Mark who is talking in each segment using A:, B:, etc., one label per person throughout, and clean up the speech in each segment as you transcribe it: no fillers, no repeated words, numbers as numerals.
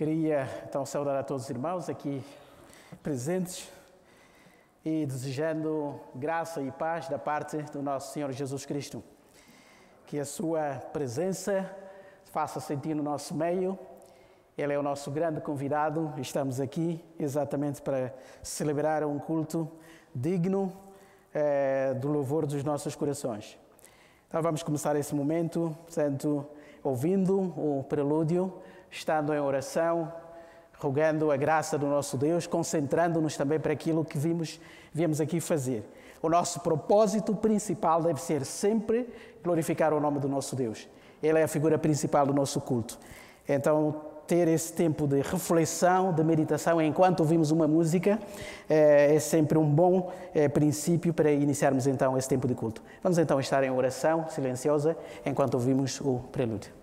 A: Queria então saudar a todos os irmãos aqui presentes e desejando graça e paz da parte do nosso Senhor Jesus Cristo. Que a sua presença se faça sentir no nosso meio. Ele é o nosso grande convidado. Estamos aqui exatamente para celebrar um culto digno do louvor dos nossos corações. Então vamos começar esse momento, portanto, ouvindo o prelúdio, estando em oração, rogando a graça do nosso Deus, concentrando-nos também para aquilo que viemos aqui fazer. O nosso propósito principal deve ser sempre glorificar o nome do nosso Deus. Ele é a figura principal do nosso culto. Então, ter esse tempo de reflexão, de meditação, enquanto ouvimos uma música, é sempre um bom princípio para iniciarmos então esse tempo de culto. Vamos então estar em oração silenciosa enquanto ouvimos o prelúdio.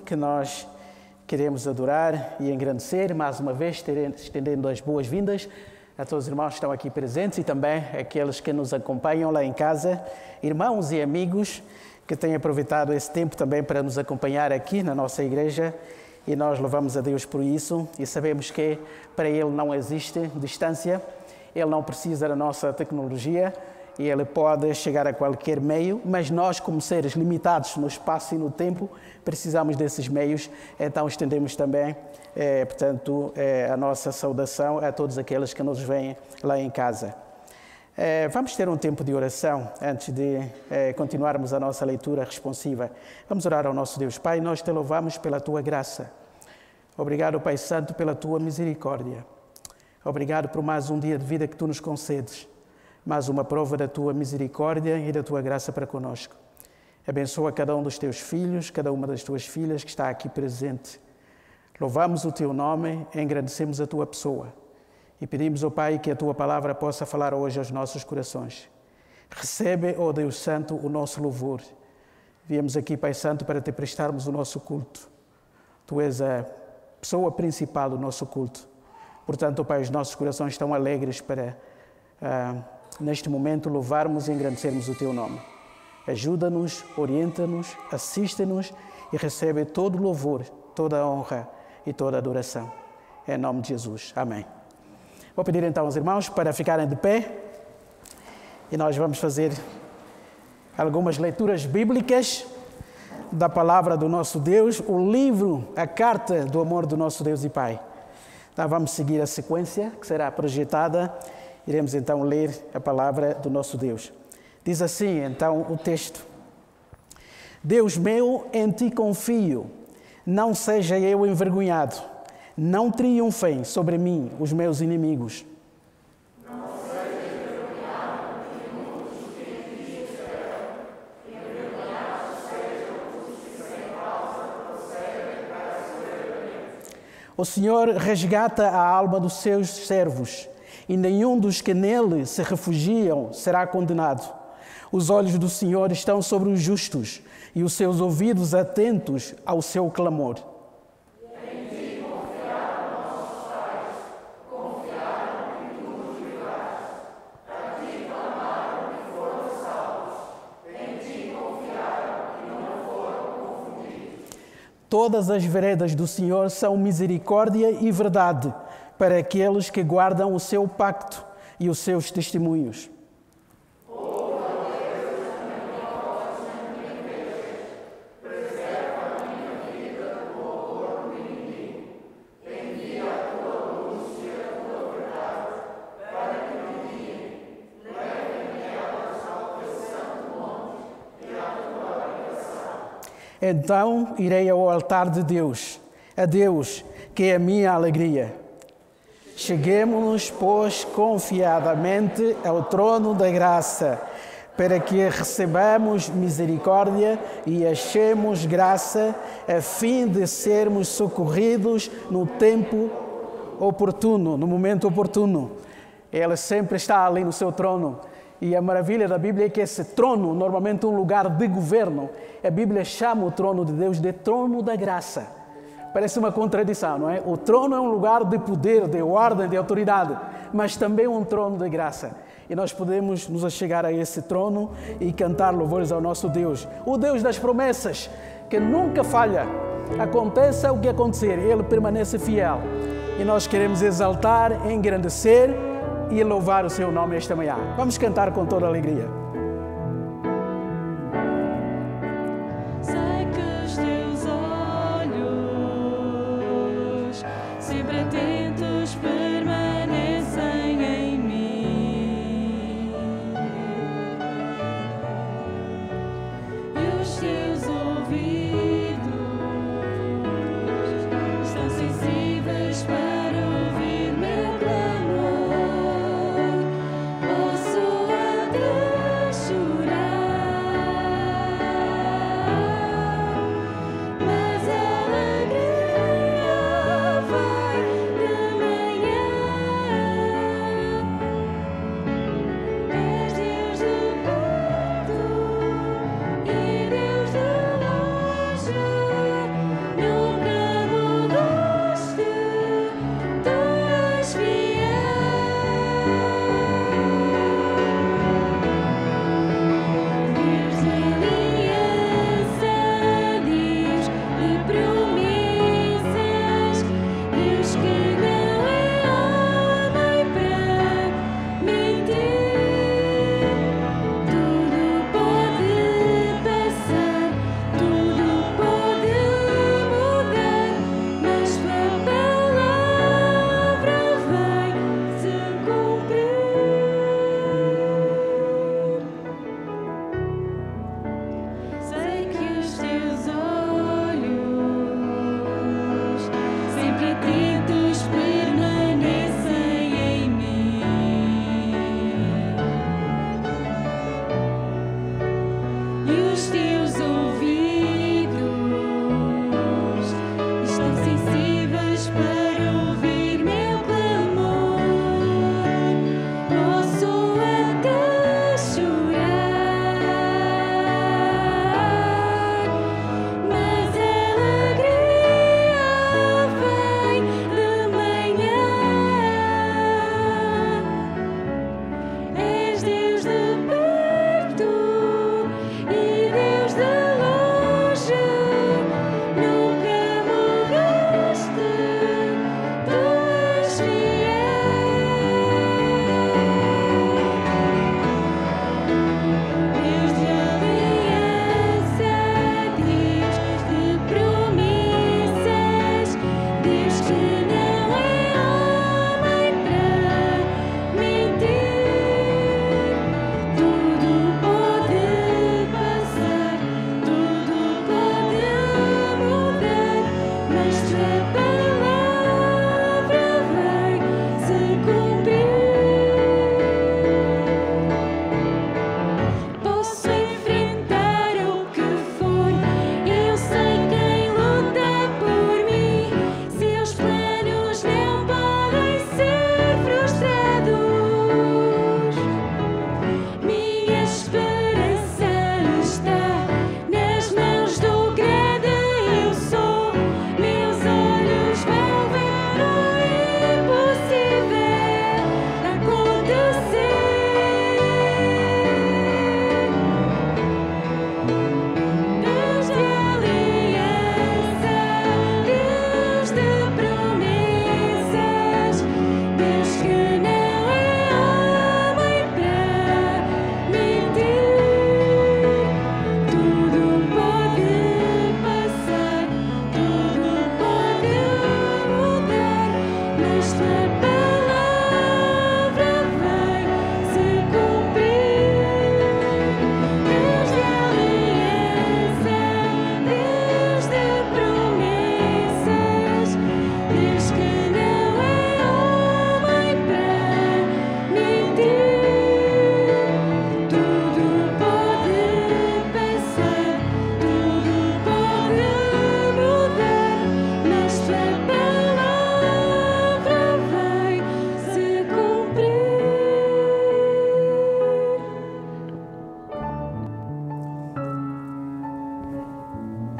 A: Que nós queremos adorar e engrandecer, mais uma vez, estendendo as boas-vindas a todos os irmãos que estão aqui presentes e também aqueles que nos acompanham lá em casa, irmãos e amigos que têm aproveitado esse tempo também para nos acompanhar aqui na nossa igreja, e nós louvamos a Deus por isso e sabemos que para Ele não existe distância, Ele não precisa da nossa tecnologia, e Ele pode chegar a qualquer meio, mas nós, como seres limitados no espaço e no tempo, precisamos desses meios. Então estendemos também, a nossa saudação a todos aqueles que nos veem lá em casa. Vamos ter um tempo de oração antes de continuarmos a nossa leitura responsiva. Vamos orar ao nosso Deus. Pai, nós te louvamos pela Tua graça. Obrigado, Pai Santo, pela Tua misericórdia. Obrigado por mais um dia de vida que Tu nos concedes. Mais uma prova da Tua misericórdia e da Tua graça para conosco. Abençoa cada um dos Teus filhos, cada uma das Tuas filhas que está aqui presente. Louvamos o Teu nome, engrandecemos a Tua pessoa e pedimos ao Pai que a Tua palavra possa falar hoje aos nossos corações. Recebe, ó Deus Santo, o nosso louvor. Viemos aqui, Pai Santo, para Te prestarmos o nosso culto. Tu és a pessoa principal do nosso culto. Portanto, ó Pai, os nossos corações estão alegres para neste momento louvarmos e engrandecermos o Teu nome. Ajuda-nos, orienta-nos, assista-nos e recebe todo o louvor, toda a honra e toda a adoração. Em nome de Jesus. Amém. Vou pedir então aos irmãos para ficarem de pé e nós vamos fazer algumas leituras bíblicas da palavra do nosso Deus, o livro, a carta do amor do nosso Deus e Pai. Então vamos seguir a sequência que será projetada. Iremos então ler a palavra do nosso Deus. Diz assim, então, o texto. Deus meu, em ti confio, não seja eu envergonhado, não triunfem sobre mim os meus inimigos. Não seja envergonhado o triunfo dos que em ti esperam, envergonhados sejam os que sem causa prosseguem para soberbamente. O Senhor resgata a alma dos seus servos, e nenhum dos que nele se refugiam será condenado. Os olhos do Senhor estão sobre os justos e os seus ouvidos atentos ao seu clamor. Em ti confiaram nossos pais, confiaram e tu nos livraste. A ti clamaram e foram salvos. Em ti confiaram e não foram confundidos. Todas as veredas do Senhor são misericórdia e verdade para aqueles que guardam o seu pacto e os seus testemunhos. Então irei ao altar de Deus, a Deus, que é a minha alegria. Cheguemo-nos, pois, confiadamente ao trono da graça, para que recebamos misericórdia e achemos graça, a fim de sermos socorridos no tempo oportuno, no momento oportuno. Ele sempre está ali no seu trono. E a maravilha da Bíblia é que esse trono, normalmente um lugar de governo, a Bíblia chama o trono de Deus de trono da graça. Parece uma contradição, não é? O trono é um lugar de poder, de ordem, de autoridade, mas também um trono de graça. E nós podemos nos achegar a esse trono e cantar louvores ao nosso Deus. O Deus das promessas, que nunca falha. Aconteça o que acontecer, Ele permanece fiel. E nós queremos exaltar, engrandecer e louvar o seu nome esta manhã. Vamos cantar com toda a alegria.
B: Sei que os teus olhos, sempre atentos, permanecem em mim, e os teus ouvidos estão sensíveis para ouvir meu clamor. Posso andar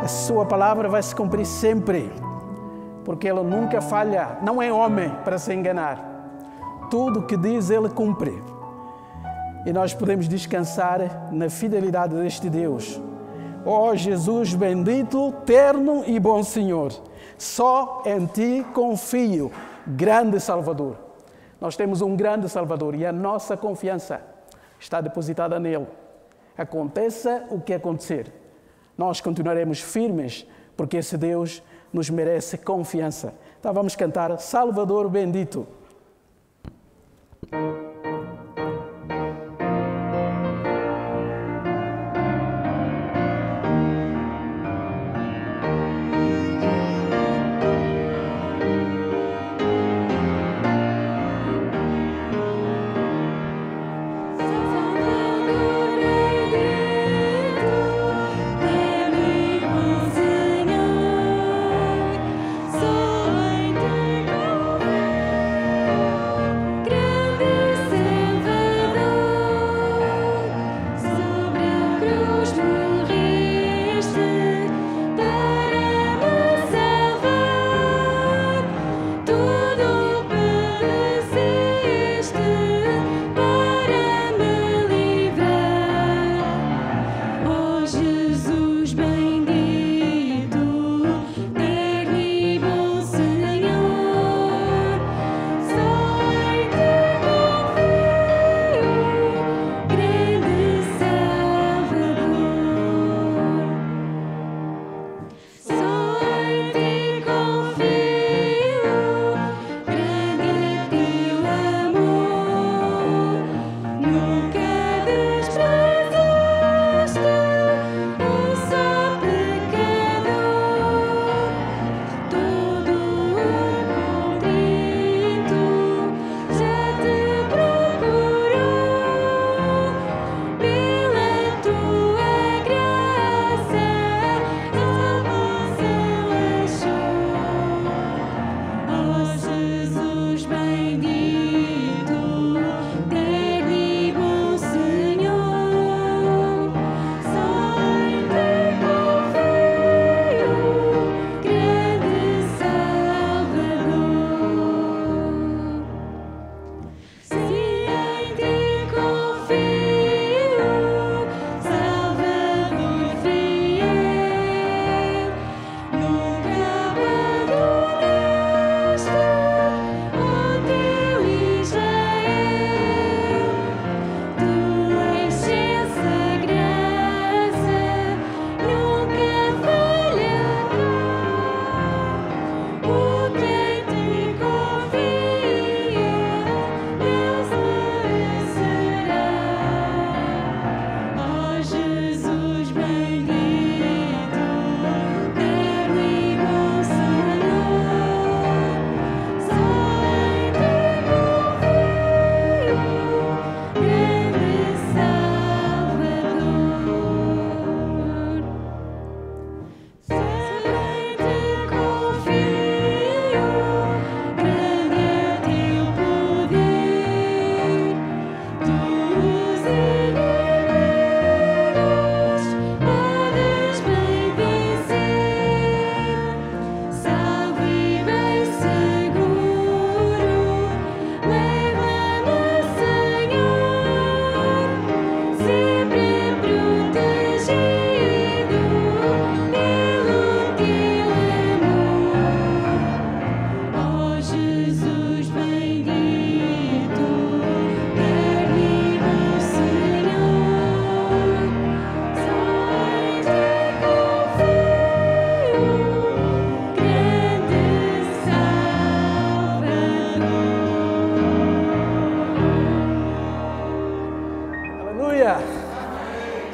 A: A sua palavra vai se cumprir sempre, porque Ele nunca falha, não é homem para se enganar. Tudo o que diz, Ele cumpre. E nós podemos descansar na fidelidade deste Deus. Ó Jesus bendito, terno e bom Senhor, só em Ti confio, grande Salvador. Nós temos um grande Salvador e a nossa confiança está depositada nele. Aconteça o que acontecer, nós continuaremos firmes, porque esse Deus nos merece confiança. Então vamos cantar Salvador bendito.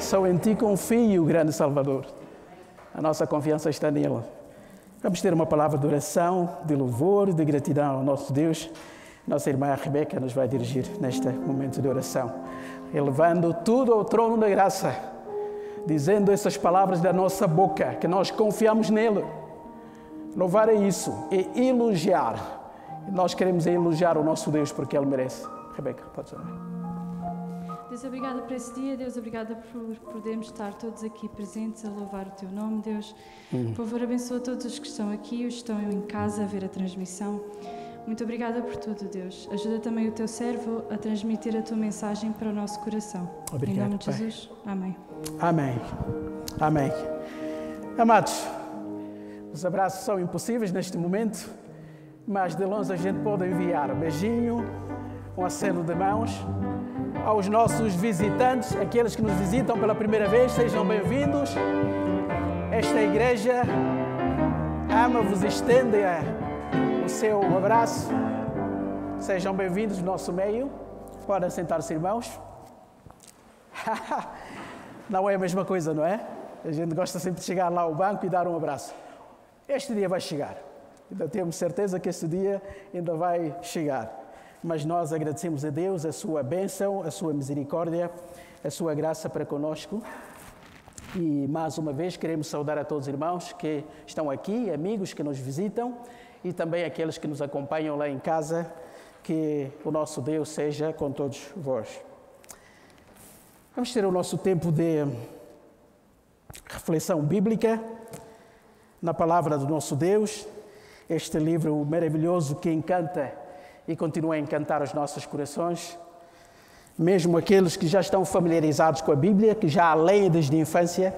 A: Só em Ti confio, grande Salvador. A nossa confiança está nele. Vamos ter uma palavra de oração, de louvor, de gratidão ao nosso Deus. Nossa irmã Rebeca nos vai dirigir neste momento de oração, elevando tudo ao trono da graça, dizendo essas palavras da nossa boca, que nós confiamos nele. Louvar é isso, é elogiar. Nós queremos elogiar o nosso Deus porque Ele merece. Rebeca, pode orar.
B: Deus, obrigada por esse dia. Deus, obrigada por podermos estar todos aqui presentes a louvar o Teu nome, Deus. Por favor, abençoa todos os que estão aqui, os que estão em casa a ver a transmissão. Muito obrigada por tudo, Deus. Ajuda também o Teu servo a transmitir a Tua mensagem para o nosso coração.
A: Obrigado,
B: em nome de
A: Pai.
B: Jesus. Amém.
A: Amém. Amém. Amados, os abraços são impossíveis neste momento, mas de longe a gente pode enviar um beijinho, um aceno de mãos. Aos nossos visitantes, aqueles que nos visitam pela primeira vez, sejam bem-vindos. Esta igreja ama-vos, estende o seu abraço. Sejam bem-vindos no nosso meio. Podem sentar-se, irmãos. Não é a mesma coisa, não é? A gente gosta sempre de chegar lá ao banco e dar um abraço. Este dia vai chegar. Ainda temos certeza que este dia ainda vai chegar. Mas nós agradecemos a Deus a sua bênção, a sua misericórdia, a sua graça para conosco. E mais uma vez queremos saudar a todos os irmãos que estão aqui, amigos que nos visitam e também aqueles que nos acompanham lá em casa. Que o nosso Deus seja com todos vós. Vamos ter o nosso tempo de reflexão bíblica na palavra do nosso Deus. Este livro maravilhoso que encanta e continua a encantar os nossos corações, mesmo aqueles que já estão familiarizados com a Bíblia, que já a leem desde a infância.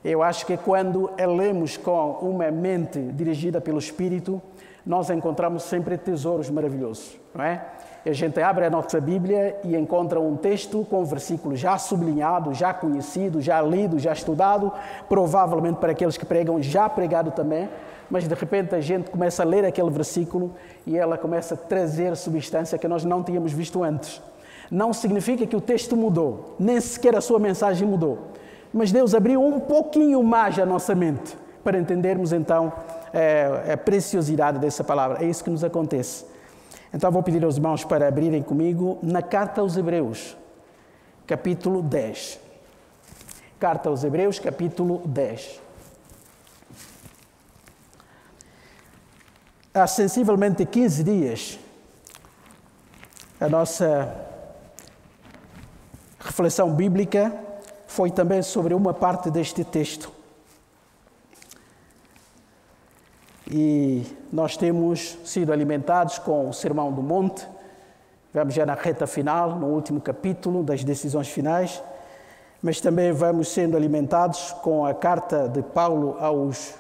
A: Eu acho que quando a lemos com uma mente dirigida pelo Espírito, nós encontramos sempre tesouros maravilhosos, não é? A gente abre a nossa Bíblia e encontra um texto com um versículo já sublinhado, já conhecido, já lido, já estudado, provavelmente para aqueles que pregam, já pregado também, mas de repente a gente começa a ler aquele versículo e ela começa a trazer substância que nós não tínhamos visto antes. Não significa que o texto mudou, nem sequer a sua mensagem mudou, mas Deus abriu um pouquinho mais a nossa mente para entendermos então a preciosidade dessa palavra. É isso que nos acontece. Então vou pedir aos irmãos para abrirem comigo na Carta aos Hebreus, capítulo 10. Carta aos Hebreus, capítulo 10. Há sensivelmente 15 dias, a nossa reflexão bíblica foi também sobre uma parte deste texto. E nós temos sido alimentados com o Sermão do Monte. Vamos já na reta final, no último capítulo das decisões finais, mas também vamos sendo alimentados com a carta de Paulo aos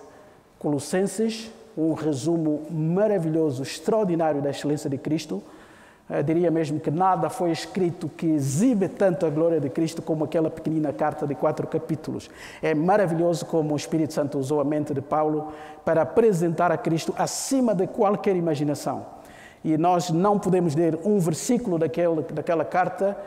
A: Colossenses, um resumo maravilhoso, extraordinário da excelência de Cristo. Eu diria mesmo que nada foi escrito que exibe tanto a glória de Cristo como aquela pequenina carta de 4 capítulos. É maravilhoso como o Espírito Santo usou a mente de Paulo para apresentar a Cristo acima de qualquer imaginação. E nós não podemos ler um versículo daquela carta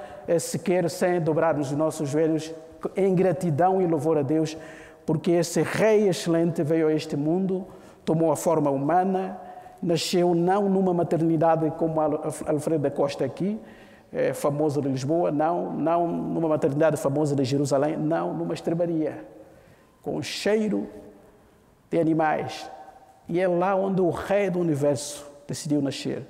A: sequer sem dobrarmos os nossos joelhos em gratidão e louvor a Deus, porque esse Rei excelente veio a este mundo, tomou a forma humana, nasceu não numa maternidade como Alfredo da Costa aqui, famoso de Lisboa, não numa maternidade famosa de Jerusalém, não, numa estrebaria, com cheiro de animais. E é lá onde o Rei do Universo decidiu nascer.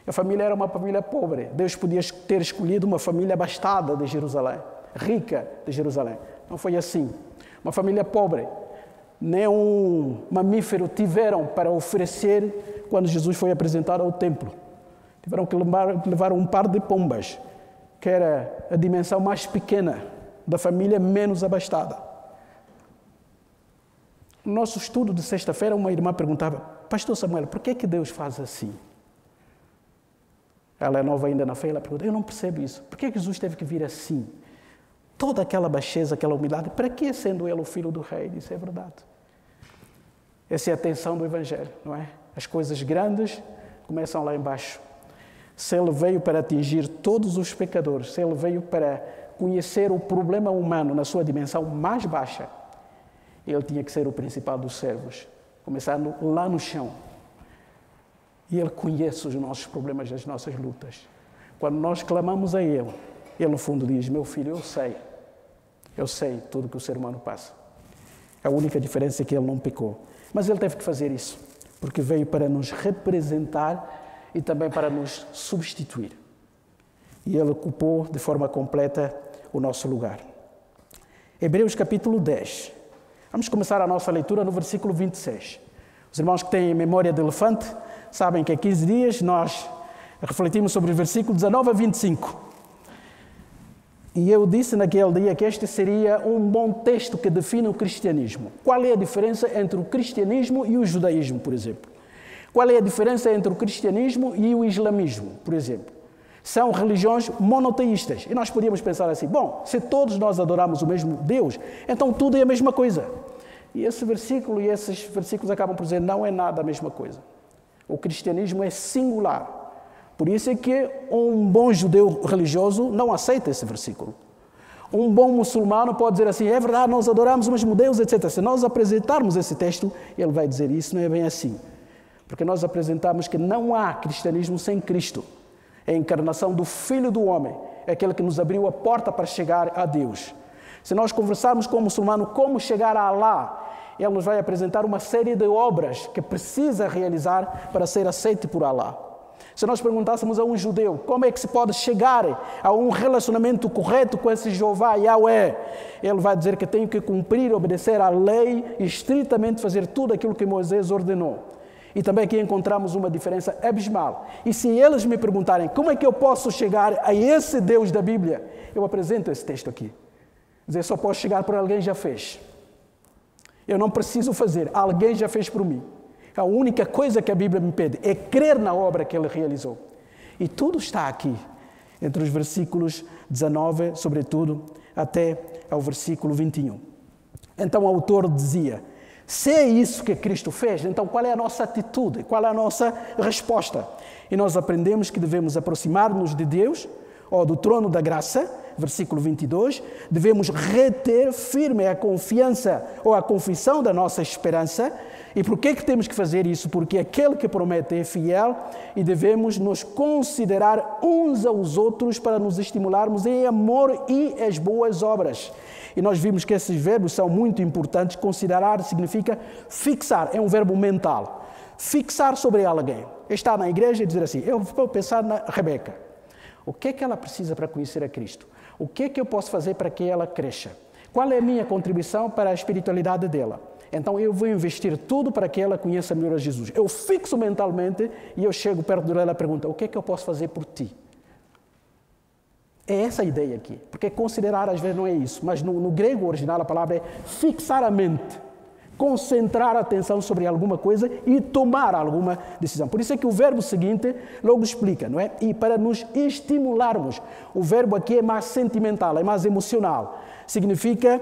A: A família era uma família pobre. Deus podia ter escolhido uma família abastada de Jerusalém, rica de Jerusalém. Não foi assim. Uma família pobre. Nem um mamífero tiveram para oferecer quando Jesus foi apresentado ao templo. Tiveram que levar um par de pombas, que era a dimensão mais pequena da família menos abastada. No nosso estudo de sexta-feira, uma irmã perguntava: Pastor Samuel, por que Deus faz assim? Ela é nova ainda na fé, ela pergunta: eu não percebo isso. Por que Jesus teve que vir assim? Toda aquela baixeza, aquela humildade, para que sendo ele o filho do rei? Isso é verdade. Essa é a tensão do Evangelho, não é? As coisas grandes começam lá embaixo. Se ele veio para atingir todos os pecadores, se ele veio para conhecer o problema humano na sua dimensão mais baixa, ele tinha que ser o principal dos servos, começando lá no chão. E ele conhece os nossos problemas, as nossas lutas. Quando nós clamamos a ele, ele no fundo diz: meu filho, eu sei tudo que o ser humano passa. A única diferença é que ele não pecou. Mas ele teve que fazer isso, porque veio para nos representar e também para nos substituir. E ele ocupou de forma completa o nosso lugar. Hebreus capítulo 10. Vamos começar a nossa leitura no versículo 26. Os irmãos que têm memória de elefante sabem que há 15 dias nós refletimos sobre o versículo 19 a 25. E eu disse naquele dia que este seria um bom texto que define o cristianismo. Qual é a diferença entre o cristianismo e o judaísmo, por exemplo? Qual é a diferença entre o cristianismo e o islamismo, por exemplo? São religiões monoteístas. E nós podíamos pensar assim, bom, se todos nós adoramos o mesmo Deus, então tudo é a mesma coisa. E esse versículo e esses versículos acabam por dizer, não é nada a mesma coisa. O cristianismo é singular. Por isso é que um bom judeu religioso não aceita esse versículo. Um bom muçulmano pode dizer assim, é verdade, nós adoramos o mesmo Deus, etc. Se nós apresentarmos esse texto, ele vai dizer, isso não é bem assim. Porque nós apresentamos que não há cristianismo sem Cristo. É a encarnação do Filho do Homem, é aquele que nos abriu a porta para chegar a Deus. Se nós conversarmos com o muçulmano como chegar a Allah, ele nos vai apresentar uma série de obras que precisa realizar para ser aceito por Allah. Se nós perguntássemos a um judeu como é que se pode chegar a um relacionamento correto com esse Jeová, Yahweh, ele vai dizer que tem que cumprir, obedecer à lei e estritamente fazer tudo aquilo que Moisés ordenou. E também aqui encontramos uma diferença abismal. E se eles me perguntarem como é que eu posso chegar a esse Deus da Bíblia, eu apresento esse texto aqui. Dizer, só posso chegar por alguém já fez. Eu não preciso fazer, alguém já fez por mim. A única coisa que a Bíblia me pede é crer na obra que ele realizou. E tudo está aqui, entre os versículos 19, sobretudo, até ao versículo 21. Então o autor dizia, se é isso que Cristo fez, então qual é a nossa atitude? Qual é a nossa resposta? E nós aprendemos que devemos aproximar-nos de Deus, ou do trono da graça, versículo 22, devemos reter firme a confiança ou a confissão da nossa esperança. E por que temos que fazer isso? Porque aquele que promete é fiel e devemos nos considerar uns aos outros para nos estimularmos em amor e as boas obras. E nós vimos que esses verbos são muito importantes. Considerar significa fixar, é um verbo mental. Fixar sobre alguém. Estar na igreja e dizer assim, eu vou pensar na Rebeca. O que é que ela precisa para conhecer a Cristo? O que é que eu posso fazer para que ela cresça? Qual é a minha contribuição para a espiritualidade dela? Então eu vou investir tudo para que ela conheça melhor a Jesus. Eu fixo mentalmente e eu chego perto dela e pergunto, o que é que eu posso fazer por ti? É essa a ideia aqui. Porque considerar às vezes não é isso, mas no grego original a palavra é fixar a mente. Concentrar a atenção sobre alguma coisa e tomar alguma decisão. Por isso é que o verbo seguinte logo explica, não é? E para nos estimularmos, o verbo aqui é mais sentimental, é mais emocional. Significa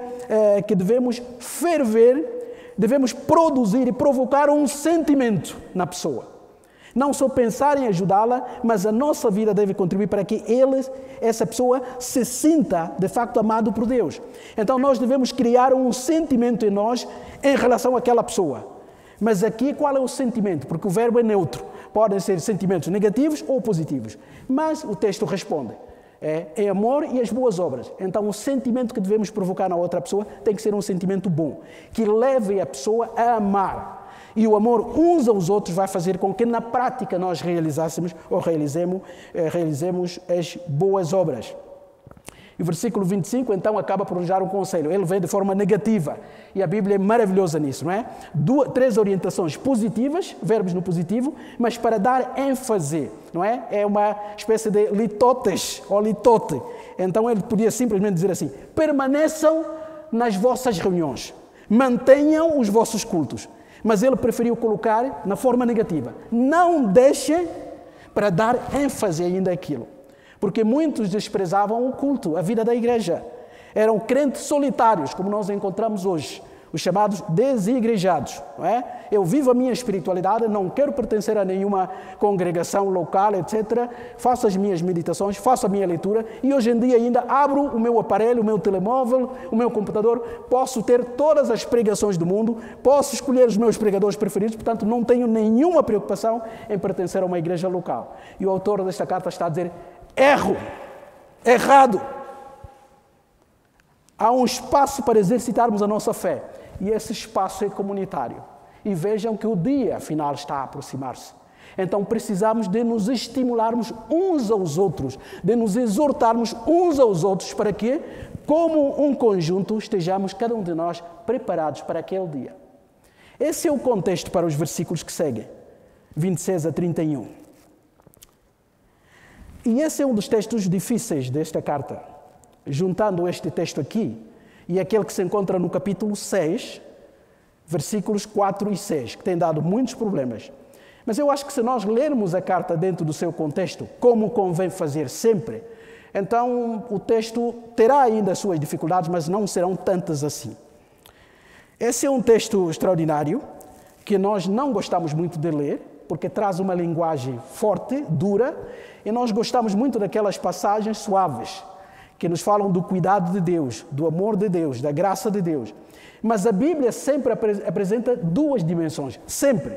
A: que devemos ferver, devemos produzir e provocar um sentimento na pessoa. Não só pensar em ajudá-la, mas a nossa vida deve contribuir para que essa pessoa se sinta, de facto, amado por Deus. Então, nós devemos criar um sentimento em nós em relação àquela pessoa. Mas aqui, qual é o sentimento? Porque o verbo é neutro. Podem ser sentimentos negativos ou positivos. Mas o texto responde. É amor e as boas obras. Então, o sentimento que devemos provocar na outra pessoa tem que ser um sentimento bom, que leve a pessoa a amar. E o amor uns aos outros vai fazer com que na prática nós realizemos as boas obras. E o versículo 25, então, acaba por nos dar um conselho. Ele vem de forma negativa. E a Bíblia é maravilhosa nisso, não é? 3 orientações positivas, verbos no positivo, mas para dar ênfase, não é? É uma espécie de litotes, ou litote. Então, ele podia simplesmente dizer assim, permaneçam nas vossas reuniões, mantenham os vossos cultos. Mas ele preferiu colocar na forma negativa. Não deixem para dar ênfase ainda àquilo. Porque muitos desprezavam o culto, a vida da igreja. Eram crentes solitários, como nós encontramos hoje. Os chamados desigrejados. Não é? Eu vivo a minha espiritualidade, não quero pertencer a nenhuma congregação local, etc. Faço as minhas meditações, faço a minha leitura e hoje em dia ainda abro o meu aparelho, o meu telemóvel, o meu computador, posso ter todas as pregações do mundo, posso escolher os meus pregadores preferidos, portanto não tenho nenhuma preocupação em pertencer a uma igreja local. E o autor desta carta está a dizer, errado. Há um espaço para exercitarmos a nossa fé. E esse espaço é comunitário. E vejam que o dia final está a aproximar-se. Então precisamos de nos estimularmos uns aos outros, de nos exortarmos uns aos outros para que, como um conjunto, estejamos cada um de nós preparados para aquele dia. Esse é o contexto para os versículos que seguem, 26 a 31. E esse é um dos textos difíceis desta carta. Juntando este texto aqui e aquele que se encontra no capítulo 6, versículos 4 e 6, que tem dado muitos problemas. Mas eu acho que se nós lermos a carta dentro do seu contexto, como convém fazer sempre, então o texto terá ainda as suas dificuldades, mas não serão tantas assim. Esse é um texto extraordinário, que nós não gostamos muito de ler, porque traz uma linguagem forte, dura, e nós gostamos muito daquelas passagens suaves, que nos falam do cuidado de Deus, do amor de Deus, da graça de Deus. Mas a Bíblia sempre apresenta duas dimensões, sempre.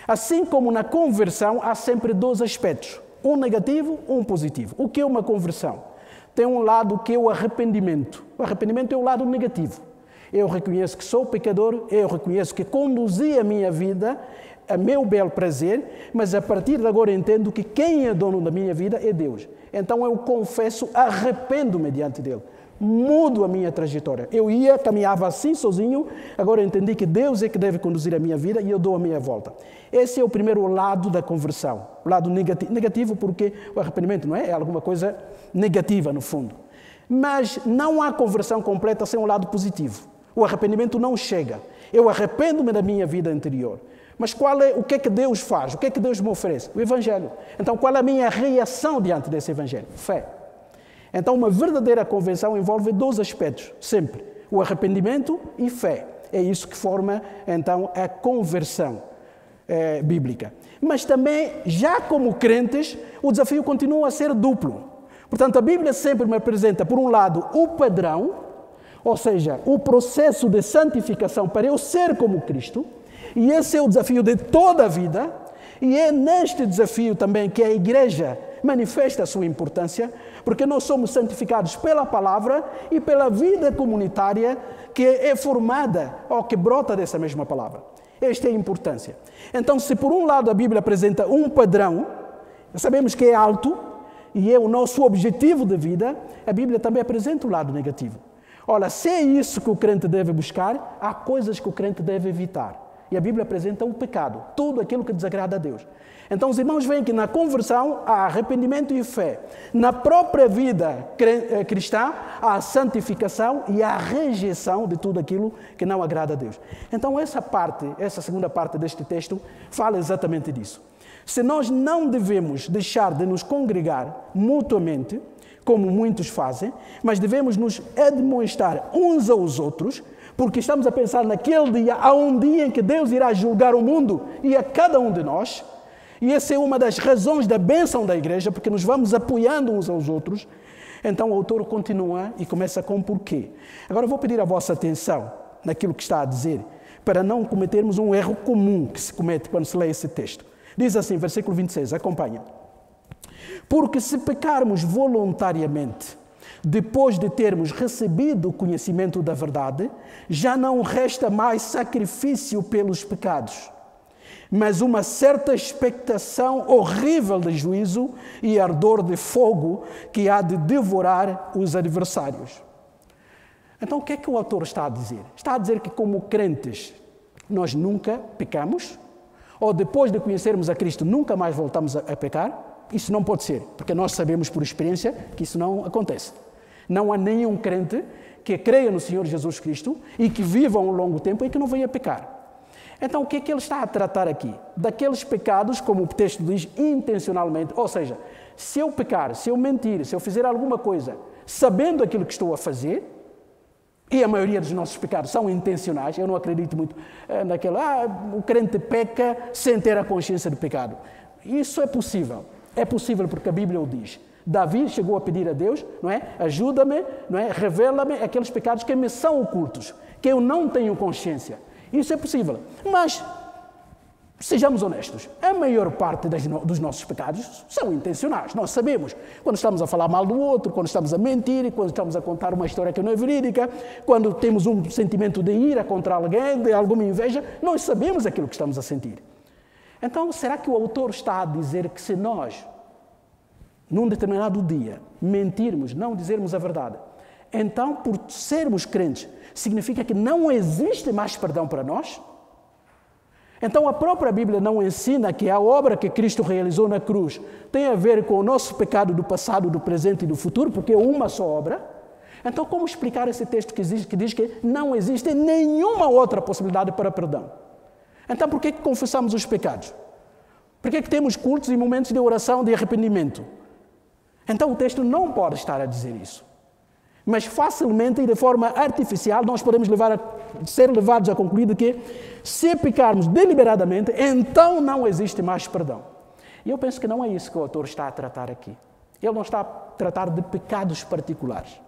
A: Assim como na conversão há sempre dois aspectos, um negativo, um positivo. O que é uma conversão? Tem um lado que é o arrependimento. O arrependimento é o lado negativo. Eu reconheço que sou pecador, eu reconheço que conduzi a minha vida a meu belo prazer, mas a partir de agora entendo que quem é dono da minha vida é Deus. Então eu confesso, arrependo-me diante dele. Mudo a minha trajetória. Eu caminhava assim sozinho, agora entendi que Deus é que deve conduzir a minha vida e eu dou a minha volta. Esse é o primeiro lado da conversão, o lado negativo. Negativo porque o arrependimento não é alguma coisa negativa no fundo. Mas não há conversão completa sem um lado positivo. O arrependimento não chega. Eu arrependo-me da minha vida anterior. Mas o que é que Deus faz? O que é que Deus me oferece? O Evangelho. Então, qual é a minha reação diante desse Evangelho? Fé. Então, uma verdadeira conversão envolve dois aspectos, sempre. O arrependimento e fé. É isso que forma, então, a conversão bíblica. Mas também, já como crentes, o desafio continua a ser duplo. Portanto, a Bíblia sempre me apresenta, por um lado, o padrão, ou seja, o processo de santificação para eu ser como Cristo, e esse é o desafio de toda a vida, e é neste desafio também que a Igreja manifesta a sua importância, porque nós somos santificados pela palavra e pela vida comunitária que é formada ou que brota dessa mesma palavra. Esta é a importância. Então, se por um lado a Bíblia apresenta um padrão, sabemos que é alto e é o nosso objetivo de vida, a Bíblia também apresenta o lado negativo. Olha, se é isso que o crente deve buscar, há coisas que o crente deve evitar. E a Bíblia apresenta o pecado, tudo aquilo que desagrada a Deus. Então os irmãos veem que na conversão há arrependimento e fé. Na própria vida cristã há a santificação e a rejeição de tudo aquilo que não agrada a Deus. Então essa segunda parte deste texto fala exatamente disso. Se nós não devemos deixar de nos congregar mutuamente, como muitos fazem, mas devemos nos admoestar uns aos outros, porque estamos a pensar naquele dia, há um dia em que Deus irá julgar o mundo e a cada um de nós, e essa é uma das razões da bênção da igreja, porque nos vamos apoiando uns aos outros. Então o autor continua e começa com porquê. Agora eu vou pedir a vossa atenção naquilo que está a dizer, para não cometermos um erro comum que se comete quando se lê esse texto. Diz assim, versículo 26, acompanha. Porque se pecarmos voluntariamente, depois de termos recebido o conhecimento da verdade, já não resta mais sacrifício pelos pecados, mas uma certa expectação horrível de juízo e ardor de fogo que há de devorar os adversários. Então, o que é que o autor está a dizer? Está a dizer que, como crentes, nós nunca pecamos? Ou depois de conhecermos a Cristo, nunca mais voltamos a pecar? Isso não pode ser, porque nós sabemos por experiência que isso não acontece. Não há nenhum crente que creia no Senhor Jesus Cristo e que viva um longo tempo e que não venha pecar. Então, o que é que ele está a tratar aqui? Daqueles pecados, como o texto diz, intencionalmente. Ou seja, se eu pecar, se eu mentir, se eu fizer alguma coisa sabendo aquilo que estou a fazer, e a maioria dos nossos pecados são intencionais, eu não acredito muito o crente peca sem ter a consciência do pecado. Isso é possível. É possível porque a Bíblia o diz. Davi chegou a pedir a Deus, não é? Ajuda-me, não é? Revela-me aqueles pecados que me são ocultos, que eu não tenho consciência. Isso é possível. Mas, sejamos honestos, a maior parte dos nossos pecados são intencionais. Nós sabemos. Quando estamos a falar mal do outro, quando estamos a mentir, quando estamos a contar uma história que não é verídica, quando temos um sentimento de ira contra alguém, de alguma inveja, nós sabemos aquilo que estamos a sentir. Então, será que o autor está a dizer que se nós, num determinado dia, mentirmos, não dizermos a verdade, então, por sermos crentes, significa que não existe mais perdão para nós? Então, a própria Bíblia não ensina que a obra que Cristo realizou na cruz tem a ver com o nosso pecado do passado, do presente e do futuro, porque é uma só obra. Então, como explicar esse texto que diz que não existe nenhuma outra possibilidade para perdão? Então, por que confessamos os pecados? Por que temos cultos e momentos de oração de arrependimento? Então, o texto não pode estar a dizer isso. Mas facilmente e de forma artificial nós podemos ser levados a concluir que se pecarmos deliberadamente, então não existe mais perdão. E eu penso que não é isso que o autor está a tratar aqui. Ele não está a tratar de pecados particulares.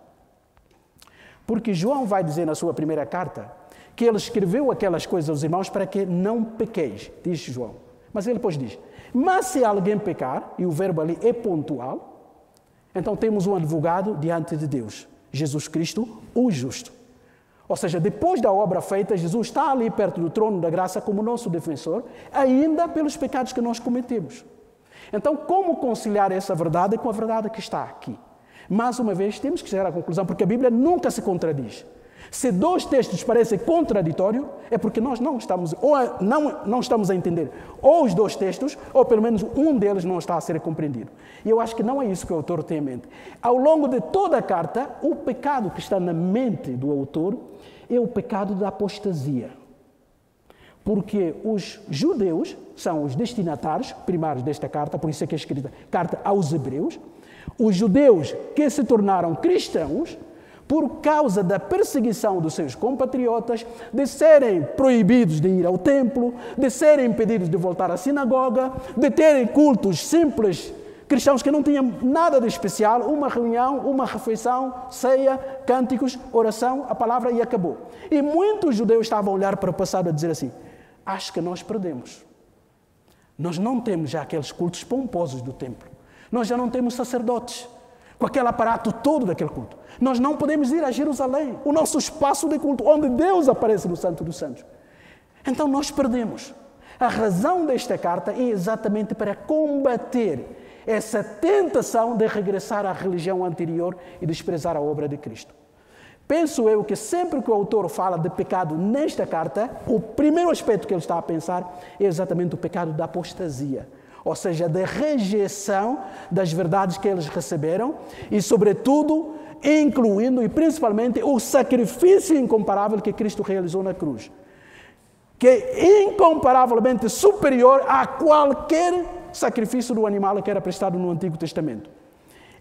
A: Porque João vai dizer na sua primeira carta que ele escreveu aquelas coisas aos irmãos para que não pequeis, diz João. Mas ele depois diz, mas se alguém pecar, e o verbo ali é pontual, então temos um advogado diante de Deus, Jesus Cristo, o justo. Ou seja, depois da obra feita, Jesus está ali perto do trono da graça como nosso defensor, ainda pelos pecados que nós cometemos. Então, como conciliar essa verdade com a verdade que está aqui? Mais uma vez, temos que chegar à conclusão, porque a Bíblia nunca se contradiz. Se dois textos parecem contraditórios, é porque nós não estamos a entender ou os dois textos, ou pelo menos um deles não está a ser compreendido. E eu acho que não é isso que o autor tem em mente. Ao longo de toda a carta, o pecado que está na mente do autor é o pecado da apostasia. Porque os judeus são os destinatários primários desta carta, por isso é que é escrita carta aos Hebreus. Os judeus que se tornaram cristãos por causa da perseguição dos seus compatriotas, de serem proibidos de ir ao templo, de serem impedidos de voltar à sinagoga, de terem cultos simples, cristãos que não tinham nada de especial, uma reunião, uma refeição, ceia, cânticos, oração, a palavra e acabou. E muitos judeus estavam a olhar para o passado a dizer assim, acho que nós perdemos. Nós não temos já aqueles cultos pomposos do templo. Nós já não temos sacerdotes com aquele aparato todo daquele culto. Nós não podemos ir a Jerusalém, o nosso espaço de culto, onde Deus aparece no Santo dos Santos. Então nós perdemos. A razão desta carta é exatamente para combater essa tentação de regressar à religião anterior e desprezar a obra de Cristo. Penso eu que sempre que o autor fala de pecado nesta carta, o primeiro aspecto que ele está a pensar é exatamente o pecado da apostasia. Ou seja, da rejeição das verdades que eles receberam e, sobretudo, incluindo e principalmente o sacrifício incomparável que Cristo realizou na cruz, que é incomparavelmente superior a qualquer sacrifício do animal que era prestado no Antigo Testamento.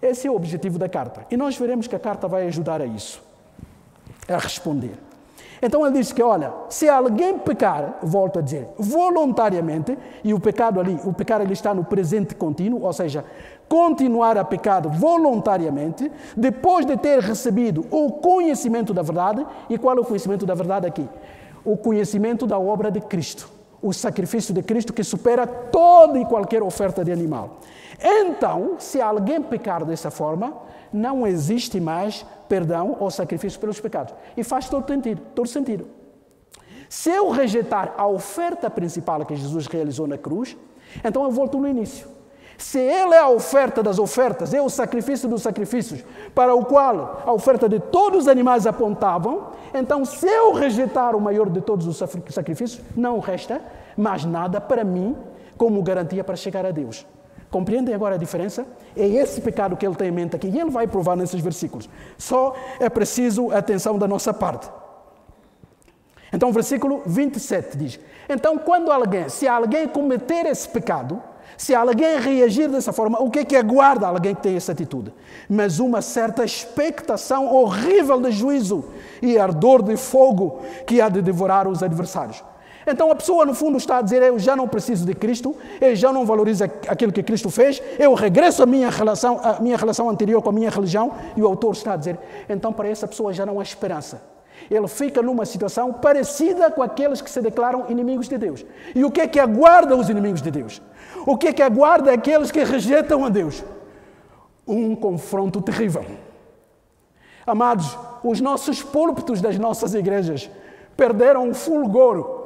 A: Esse é o objetivo da carta. E nós veremos que a carta vai ajudar a isso, a responder. Então ele diz que, olha, se alguém pecar, volto a dizer, voluntariamente, e o pecado ali está no presente contínuo, ou seja, continuar a pecar voluntariamente, depois de ter recebido o conhecimento da verdade. E qual é o conhecimento da verdade aqui? O conhecimento da obra de Cristo, o sacrifício de Cristo que supera toda e qualquer oferta de animal. Então, se alguém pecar dessa forma, não existe mais perdão ou sacrifício pelos pecados. E faz todo sentido. Se eu rejeitar a oferta principal que Jesus realizou na cruz, então eu volto no início. Se Ele é a oferta das ofertas, é o sacrifício dos sacrifícios, para o qual a oferta de todos os animais apontavam, então se eu rejeitar o maior de todos os sacrifícios, não resta mais nada para mim como garantia para chegar a Deus. Compreendem agora a diferença? É esse pecado que ele tem em mente aqui, e ele vai provar nesses versículos. Só é preciso a atenção da nossa parte. Então, o versículo 27 diz, então, se alguém cometer esse pecado, se alguém reagir dessa forma, o que aguarda alguém que tem essa atitude? Mas uma certa expectação horrível de juízo e ardor de fogo que há de devorar os adversários. Então a pessoa no fundo está a dizer, eu já não preciso de Cristo, eu já não valorizo aquilo que Cristo fez, eu regresso à minha relação anterior com a minha religião, e o autor está a dizer, então para essa pessoa já não há esperança. Ele fica numa situação parecida com aqueles que se declaram inimigos de Deus. E o que aguarda os inimigos de Deus? O que aguarda aqueles que rejeitam a Deus? Um confronto terrível. Amados, os nossos púlpitos das nossas igrejas perderam o fulgor,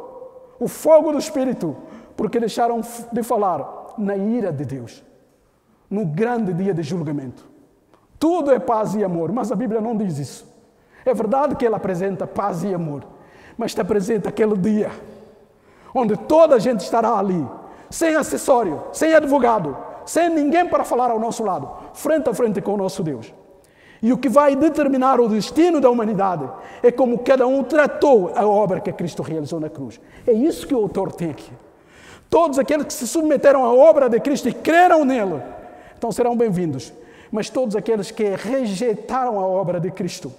A: o fogo do Espírito,
C: porque deixaram de falar na ira de Deus, no grande dia de julgamento. Tudo é paz e amor, mas a Bíblia não diz isso. É verdade que ela apresenta paz e amor, mas te apresenta aquele dia onde toda a gente estará ali, sem acessório, sem advogado, sem ninguém para falar ao nosso lado, frente a frente com o nosso Deus. E o que vai determinar o destino da humanidade é como cada um tratou a obra que Cristo realizou na cruz. É isso que o autor tem aqui. Todos aqueles que se submeteram à obra de Cristo e creram nele, então serão bem-vindos. Mas todos aqueles que rejeitaram a obra de Cristo,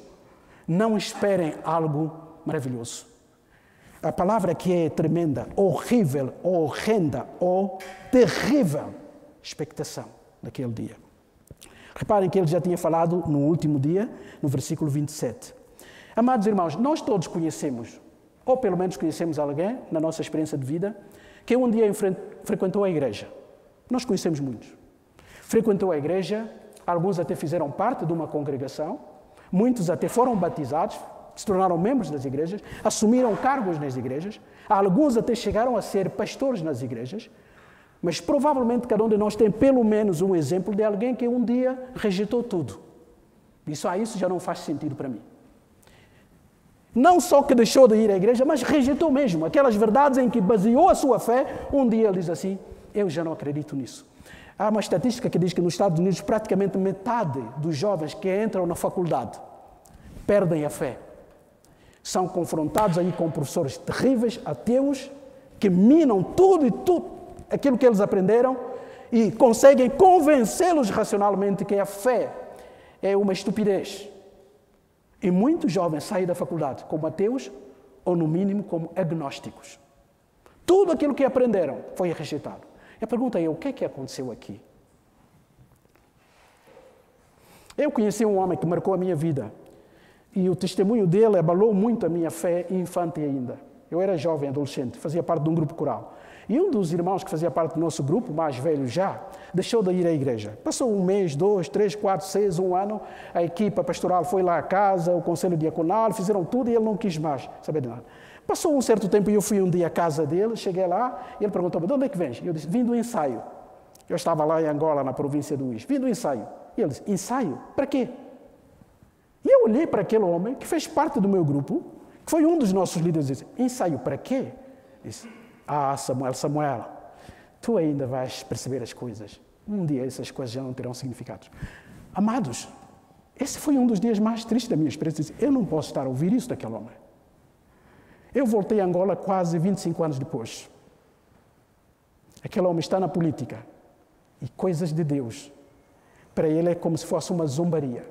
C: não esperem algo maravilhoso. A palavra aqui é tremenda, horrível, horrenda ou terrível. Expectação naquele dia. Reparem que ele já tinha falado no último dia, no versículo 27. Amados irmãos, nós todos conhecemos, ou pelo menos conhecemos alguém na nossa experiência de vida, que um dia frequentou a igreja. Nós conhecemos muitos. Frequentou a igreja, alguns até fizeram parte de uma congregação, muitos até foram batizados, se tornaram membros das igrejas, assumiram cargos nas igrejas, alguns até chegaram a ser pastores nas igrejas, mas provavelmente cada um de nós tem pelo menos um exemplo de alguém que um dia rejeitou tudo. E só isso já não faz sentido para mim. Não só que deixou de ir à igreja, mas rejeitou mesmo aquelas verdades em que baseou a sua fé. Um dia ele diz assim, eu já não acredito nisso. Há uma estatística que diz que nos Estados Unidos praticamente metade dos jovens que entram na faculdade perdem a fé. São confrontados aí com professores terríveis, ateus, que minam tudo e tudo aquilo que eles aprenderam e conseguem convencê-los racionalmente que a fé é uma estupidez. E muitos jovens saem da faculdade como ateus ou, no mínimo, como agnósticos. Tudo aquilo que aprenderam foi rejeitado. E a pergunta é, o que é que aconteceu aqui? Eu conheci um homem que marcou a minha vida e o testemunho dele abalou muito a minha fé infante ainda. Eu era jovem, adolescente, fazia parte de um grupo coral. E um dos irmãos que fazia parte do nosso grupo, mais velho já, deixou de ir à igreja. Passou um mês, 2, 3, 4, 6, um ano, a equipa pastoral foi lá à casa, o conselho diaconal, fizeram tudo e ele não quis mais saber de nada. Passou um certo tempo e eu fui um dia à casa dele, cheguei lá e ele perguntou-me, de onde é que vens? Eu disse, vim do ensaio. Eu estava lá em Angola, na província do Uís. Vim do ensaio. E ele disse, ensaio? Para quê? E eu olhei para aquele homem que fez parte do meu grupo, que foi um dos nossos líderes, e disse, ensaio para quê? Disse, Samuel, tu ainda vais perceber as coisas. Um dia essas coisas já não terão significados. Amados, esse foi um dos dias mais tristes da minha experiência. Eu não posso estar a ouvir isso daquele homem. Eu voltei a Angola quase 25 anos depois. Aquele homem está na política e coisas de Deus, para ele é como se fosse uma zombaria.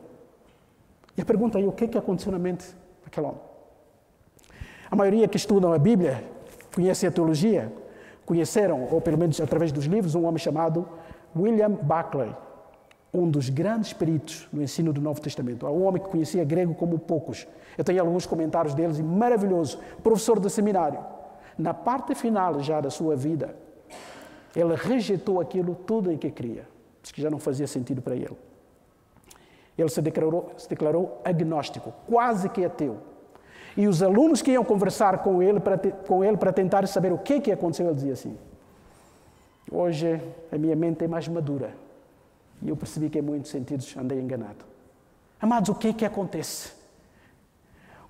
C: E a pergunta é, o que é que aconteceu na mente daquele homem? A maioria que estudam a Bíblia, conhecem a teologia, conheceram, ou pelo menos através dos livros, um homem chamado William Buckley, um dos grandes peritos no ensino do Novo Testamento. Um homem que conhecia grego como poucos. Eu tenho alguns comentários deles, e maravilhoso, professor de seminário. Na parte final já da sua vida, ele rejeitou aquilo tudo em que cria. Diz que já não fazia sentido para ele. Ele se declarou agnóstico, quase que ateu. E os alunos que iam conversar com ele para tentar saber o que aconteceu, ele dizia assim, hoje a minha mente é mais madura e eu percebi que em muitos sentidos andei enganado. Amados, o que acontece?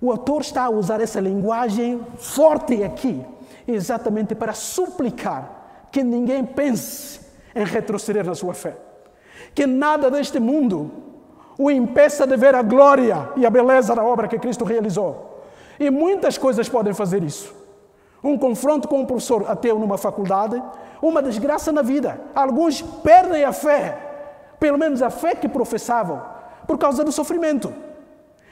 C: O autor está a usar essa linguagem forte aqui, exatamente para suplicar que ninguém pense em retroceder na sua fé. Que nada deste mundo o impeça de ver a glória e a beleza da obra que Cristo realizou. E muitas coisas podem fazer isso. Um confronto com um professor ateu numa faculdade, uma desgraça na vida. Alguns perdem a fé, pelo menos a fé que professavam, por causa do sofrimento.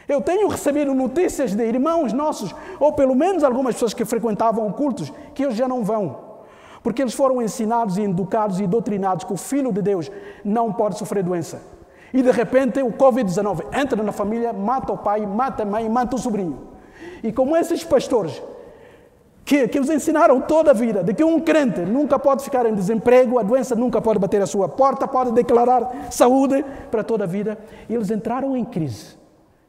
C: Eu tenho recebido notícias de irmãos nossos, ou pelo menos algumas pessoas que frequentavam cultos, que hoje já não vão. Porque eles foram ensinados e educados e doutrinados que o Filho de Deus não pode sofrer doença. E de repente o Covid-19 entra na família, mata o pai, mata a mãe, mata o sobrinho. E como esses pastores que os ensinaram toda a vida de que um crente nunca pode ficar em desemprego, a doença nunca pode bater a sua porta, pode declarar saúde para toda a vida, eles entraram em crise.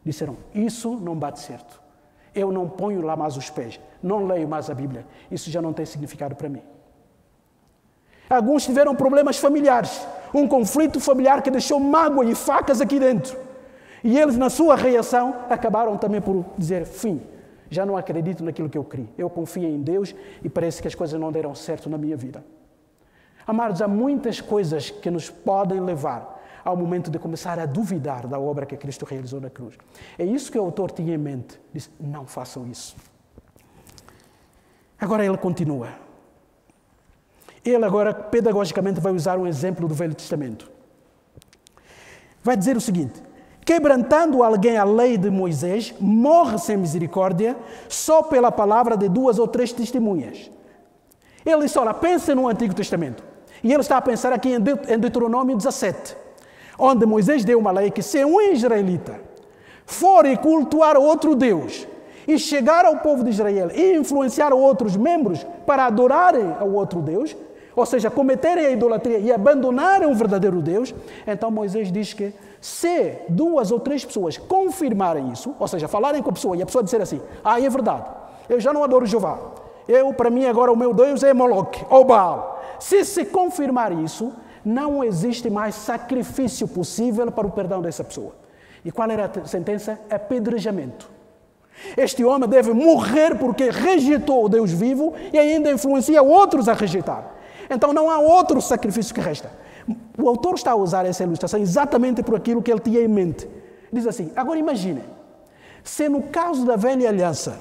C: Disseram, isso não bate certo. Eu não ponho lá mais os pés, não leio mais a Bíblia. Isso já não tem significado para mim. Alguns tiveram problemas familiares, um conflito familiar que deixou mágoa e facas aqui dentro. E eles, na sua reação, acabaram também por dizer, fim, já não acredito naquilo que eu criei. Eu confio em Deus e parece que as coisas não deram certo na minha vida. Amados, há muitas coisas que nos podem levar ao momento de começar a duvidar da obra que Cristo realizou na cruz. É isso que o autor tinha em mente. Disse, não façam isso. Agora ele continua. Ele agora, pedagogicamente, vai usar um exemplo do Velho Testamento. Vai dizer o seguinte, quebrantando alguém a lei de Moisés, morre sem misericórdia, só pela palavra de 2 ou 3 testemunhas. Ele disse, olha, pense no Antigo Testamento. E ele está a pensar aqui em Deuteronômio 17, onde Moisés deu uma lei que se um israelita for e cultuar outro Deus e chegar ao povo de Israel e influenciar outros membros para adorarem ao outro Deus, ou seja, cometerem a idolatria e abandonarem o verdadeiro Deus, então Moisés diz que se 2 ou 3 pessoas confirmarem isso, ou seja, falarem com a pessoa e a pessoa dizer assim, é verdade, eu já não adoro Jeová, para mim agora o meu Deus é Moloque ou Baal. Se confirmar isso, não existe mais sacrifício possível para o perdão dessa pessoa. E qual era a sentença? Apedrejamento. Este homem deve morrer porque rejeitou o Deus vivo e ainda influencia outros a rejeitar. Então não há outro sacrifício que resta. O autor está a usar essa ilustração exatamente por aquilo que ele tinha em mente. Diz assim, agora imagine, se no caso da velha aliança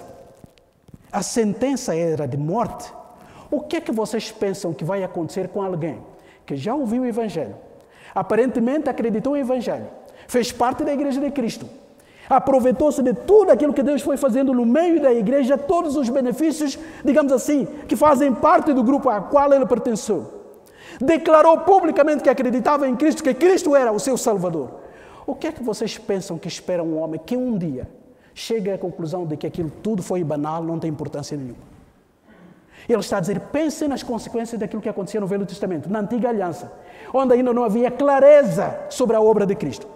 C: a sentença era de morte, o que é que vocês pensam que vai acontecer com alguém que já ouviu o Evangelho, aparentemente acreditou no Evangelho, fez parte da Igreja de Cristo, aproveitou-se de tudo aquilo que Deus foi fazendo no meio da igreja, todos os benefícios, digamos assim, que fazem parte do grupo ao qual ele pertenceu, declarou publicamente que acreditava em Cristo, que Cristo era o seu Salvador. O que é que vocês pensam que espera um homem que um dia chega à conclusão de que aquilo tudo foi banal, não tem importância nenhuma? Ele está a dizer, pensem nas consequências daquilo que acontecia no Velho Testamento, na Antiga Aliança, onde ainda não havia clareza sobre a obra de Cristo.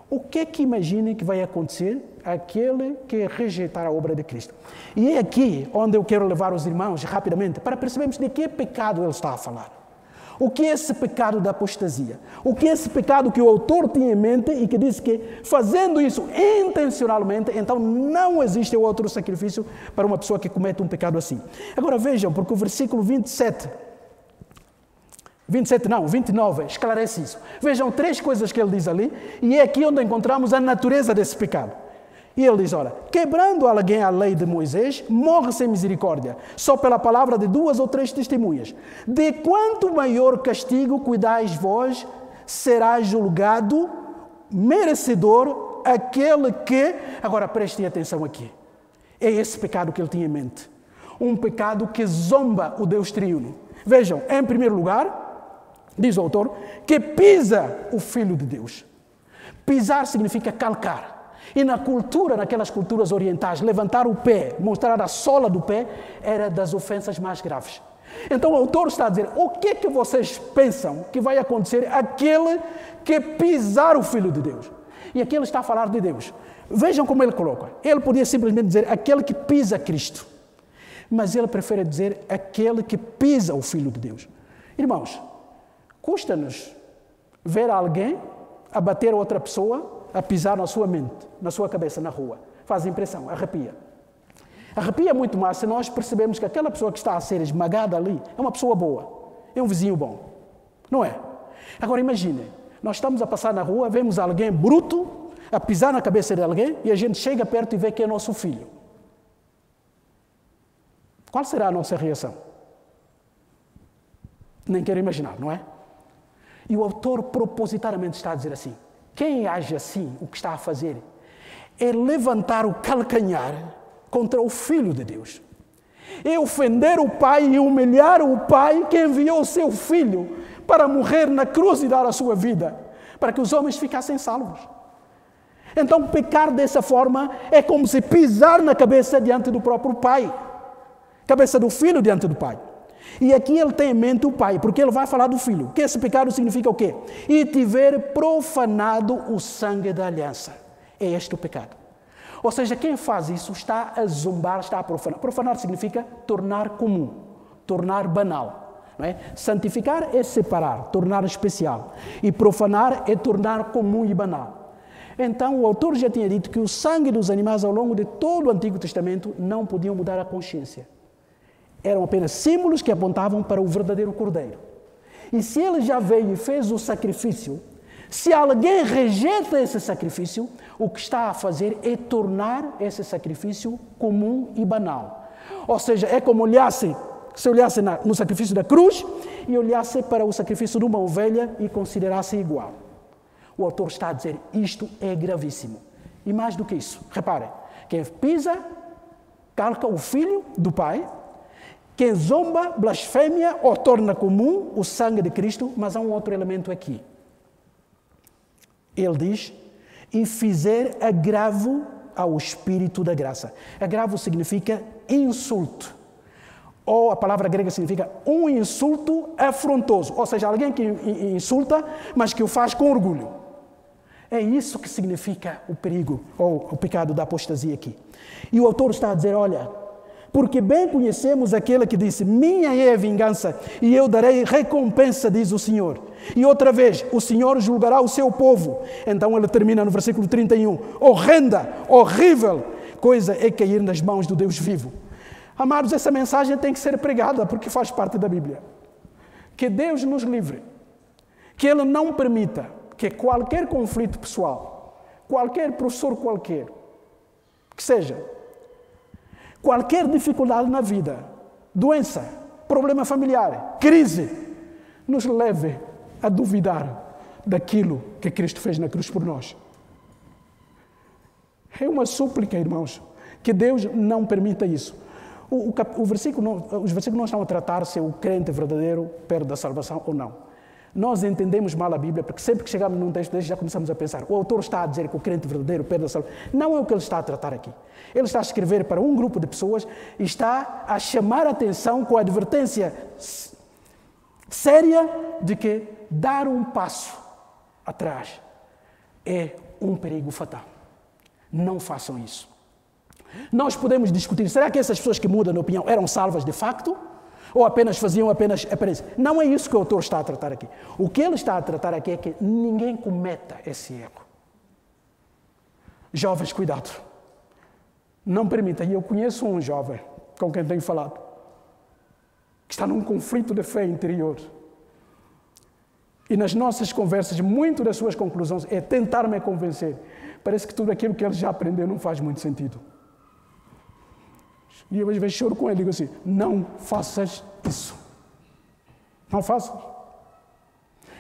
C: O que é que imaginem que vai acontecer àquele que rejeitar a obra de Cristo? E é aqui onde eu quero levar os irmãos rapidamente para percebermos de que pecado ele está a falar. O que é esse pecado da apostasia? O que é esse pecado que o autor tinha em mente e que disse que, fazendo isso intencionalmente, então não existe outro sacrifício para uma pessoa que comete um pecado assim. Agora vejam, porque o versículo 29 esclarece isso. Vejam 3 coisas que ele diz ali, e é aqui onde encontramos a natureza desse pecado. E ele diz, olha, quebrando alguém a lei de Moisés, morre sem misericórdia, só pela palavra de 2 ou 3 testemunhas. De quanto maior castigo cuidais vós, será julgado merecedor aquele que... Agora prestem atenção aqui. É esse pecado que ele tinha em mente. Um pecado que zomba o Deus triuno. Vejam, em primeiro lugar, diz o autor, que pisa o Filho de Deus. Pisar significa calcar. E naquelas culturas orientais, levantar o pé, mostrar a sola do pé, era das ofensas mais graves. Então o autor está a dizer, o que é que vocês pensam que vai acontecer àquele que pisar o Filho de Deus? E aqui ele está a falar de Deus. Vejam como ele coloca. Ele podia simplesmente dizer, aquele que pisa Cristo. Mas ele prefere dizer, aquele que pisa o Filho de Deus. Irmãos, custa-nos ver alguém abater outra pessoa, a pisar na sua mente, na sua cabeça, na rua. Faz impressão, arrepia. Arrepia muito mais se nós percebemos que aquela pessoa que está a ser esmagada ali é uma pessoa boa, é um vizinho bom. Não é? Agora imagine, nós estamos a passar na rua, vemos alguém bruto a pisar na cabeça de alguém e a gente chega perto e vê que é nosso filho. Qual será a nossa reação? Nem quero imaginar, não é? E o autor propositadamente está a dizer assim, quem age assim, o que está a fazer, é levantar o calcanhar contra o Filho de Deus. É ofender o Pai e humilhar o Pai que enviou o seu Filho para morrer na cruz e dar a sua vida, para que os homens ficassem salvos. Então, pecar dessa forma é como se pisar na cabeça diante do próprio Pai, cabeça do Filho diante do Pai. E aqui ele tem em mente o Pai, porque ele vai falar do Filho. Que esse pecado significa o quê? E tiver profanado o sangue da aliança. É este o pecado. Ou seja, quem faz isso está a zombar, está a profanar. Profanar significa tornar comum, tornar banal, não é? Santificar é separar, tornar especial. E profanar é tornar comum e banal. Então, o autor já tinha dito que o sangue dos animais ao longo de todo o Antigo Testamento não podiam mudar a consciência. Eram apenas símbolos que apontavam para o verdadeiro Cordeiro. E se ele já veio e fez o sacrifício, se alguém rejeita esse sacrifício, o que está a fazer é tornar esse sacrifício comum e banal. Ou seja, é como se olhasse no sacrifício da cruz e olhasse para o sacrifício de uma ovelha e considerasse igual. O autor está a dizer, isto é gravíssimo. E mais do que isso, reparem, quem pisa, calca o filho do Pai, quem zomba, blasfémia ou torna comum o sangue de Cristo, mas há um outro elemento aqui. Ele diz, e fizer agravo ao Espírito da graça. Agravo significa insulto. Ou a palavra grega significa um insulto afrontoso. Ou seja, alguém que insulta, mas que o faz com orgulho. É isso que significa o perigo, ou o pecado da apostasia aqui. E o autor está a dizer, olha, porque bem conhecemos aquele que disse, minha é a vingança e eu darei recompensa, diz o Senhor. E outra vez, o Senhor julgará o seu povo. Então ele termina no versículo 31, horrenda, horrível coisa é cair nas mãos do Deus vivo. Amados, essa mensagem tem que ser pregada porque faz parte da Bíblia. Que Deus nos livre, que Ele não permita que qualquer conflito pessoal, qualquer professor qualquer, que seja, qualquer dificuldade na vida, doença, problema familiar, crise, nos leve a duvidar daquilo que Cristo fez na cruz por nós. É uma súplica, irmãos, que Deus não permita isso. Os versículos não estão a tratar se o crente verdadeiro perde a salvação ou não. Nós entendemos mal a Bíblia, porque sempre que chegamos num texto deste já começamos a pensar, o autor está a dizer que o crente verdadeiro perde a salvação. Não é o que ele está a tratar aqui. Ele está a escrever para um grupo de pessoas e está a chamar a atenção com a advertência séria de que dar um passo atrás é um perigo fatal. Não façam isso. Nós podemos discutir, será que essas pessoas que mudam de opinião eram salvas de facto? Ou apenas faziam aparência? Não é isso que o autor está a tratar aqui. O que ele está a tratar aqui é que ninguém cometa esse erro. Jovens, cuidado. Não permita. E eu conheço um jovem com quem tenho falado, que está num conflito de fé interior. E nas nossas conversas, muito das suas conclusões é tentar me convencer. Parece que tudo aquilo que ele já aprendeu não faz muito sentido. E eu às vezes choro com ele e digo assim, não faças isso. Não faças.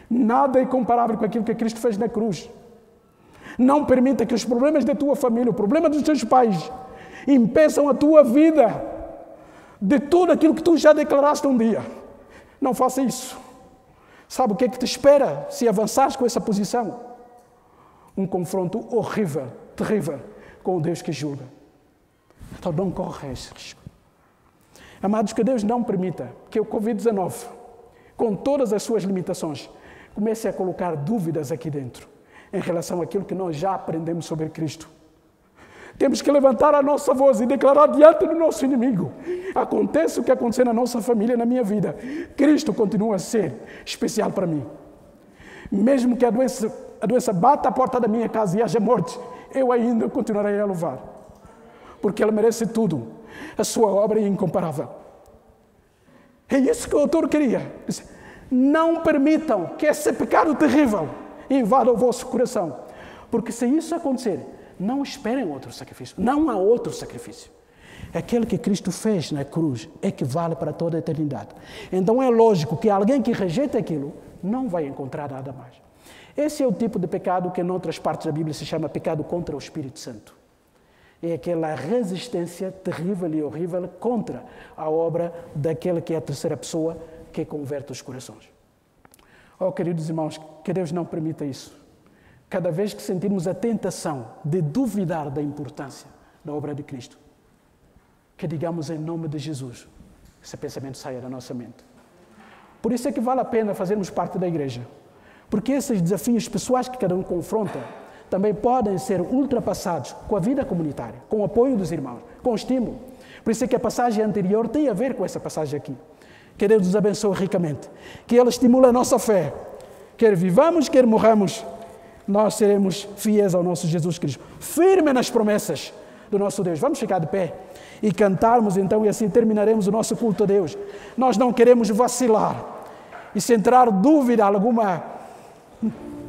C: Nada é comparável com aquilo que Cristo fez na cruz. Não permita que os problemas da tua família, o problema dos teus pais, impeçam a tua vida de tudo aquilo que tu já declaraste um dia. Não faça isso. Sabe o que é que te espera se avançares com essa posição? Um confronto horrível, terrível, com o Deus que julga. Então não corra esse risco. Amados, que Deus não permita que o Covid-19, com todas as suas limitações, comece a colocar dúvidas aqui dentro em relação àquilo que nós já aprendemos sobre Cristo. Temos que levantar a nossa voz e declarar diante do nosso inimigo. Aconteça o que acontecer na nossa família, na minha vida, Cristo continua a ser especial para mim. Mesmo que a doença bata a porta da minha casa e haja morte, eu ainda continuarei a louvar. Porque Ele merece tudo. A sua obra é incomparável. É isso que o autor queria. Não permitam que esse pecado terrível invada o vosso coração. Porque se isso acontecer, não esperem outro sacrifício. Não há outro sacrifício. Aquele que Cristo fez na cruz é que vale para toda a eternidade. Então é lógico que alguém que rejeita aquilo não vai encontrar nada mais. Esse é o tipo de pecado que em outras partes da Bíblia se chama pecado contra o Espírito Santo. É aquela resistência terrível e horrível contra a obra daquele que é a terceira pessoa que converte os corações. Oh, queridos irmãos, que Deus não permita isso. Cada vez que sentirmos a tentação de duvidar da importância da obra de Cristo, que digamos em nome de Jesus, esse pensamento saia da nossa mente. Por isso é que vale a pena fazermos parte da igreja. Porque esses desafios pessoais que cada um confronta também podem ser ultrapassados com a vida comunitária, com o apoio dos irmãos, com o estímulo. Por isso é que a passagem anterior tem a ver com essa passagem aqui. Que Deus nos abençoe ricamente. Que Ele estimule a nossa fé. Quer vivamos, quer morramos, nós seremos fiéis ao nosso Jesus Cristo. Firme nas promessas do nosso Deus. Vamos ficar de pé e cantarmos então, e assim terminaremos o nosso culto a Deus. Nós não queremos vacilar e se entrar dúvida alguma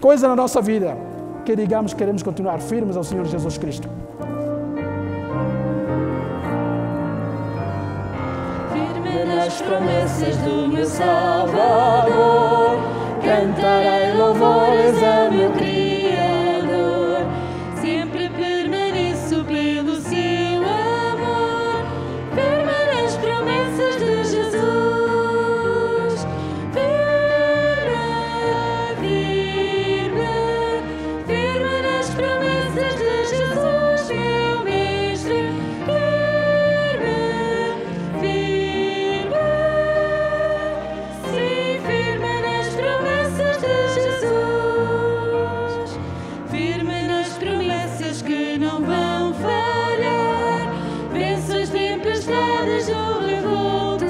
C: coisa na nossa vida, que digamos que queremos continuar firmes ao Senhor Jesus Cristo.
D: Firme nas promessas do meu Salvador, cantarei louvores a meu Criador. Sempre permaneço pelo seu amor, firme nas promessas de Jesus. Firme, firme, firme nas promessas de Jesus, meu Mestre. Firme, firme, sim, firme nas promessas de Jesus. Firme nas promessas que não vão falhar. Venço as tempestades do revolto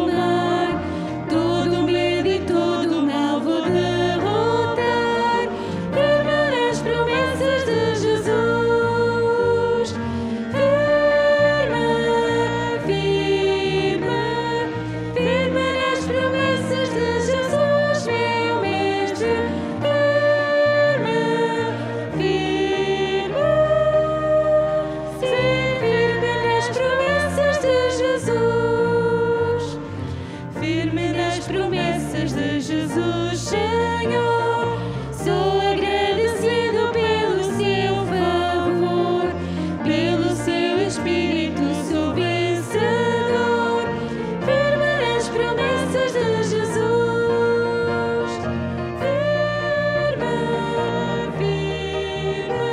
D: mar. Todo medo e todo mal vou derrotar. Firme nas promessas de Jesus. Firme, firme, firme nas promessas de Jesus, meu Mestre. Firme, firme, sim, firme nas promessas de Jesus. Firme nas promessas de Jesus, Senhor. Sou agradecido pelo seu favor, pelo seu Espírito sou vencedor. Firme nas promessas de Jesus. Firme, firme,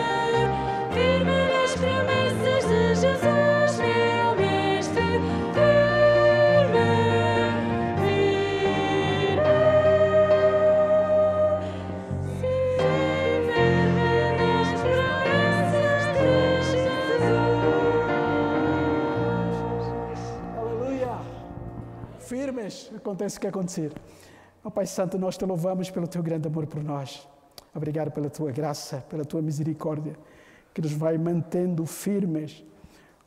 D: firme nas promessas de Jesus, meu Mestre. Firme, firme, sim, firme nas promessas de Jesus.
C: Aleluia! Firmes, acontece o que acontecer. Ó Pai Santo, nós te louvamos pelo teu grande amor por nós. Obrigado pela tua graça, pela tua misericórdia, que nos vai mantendo firmes.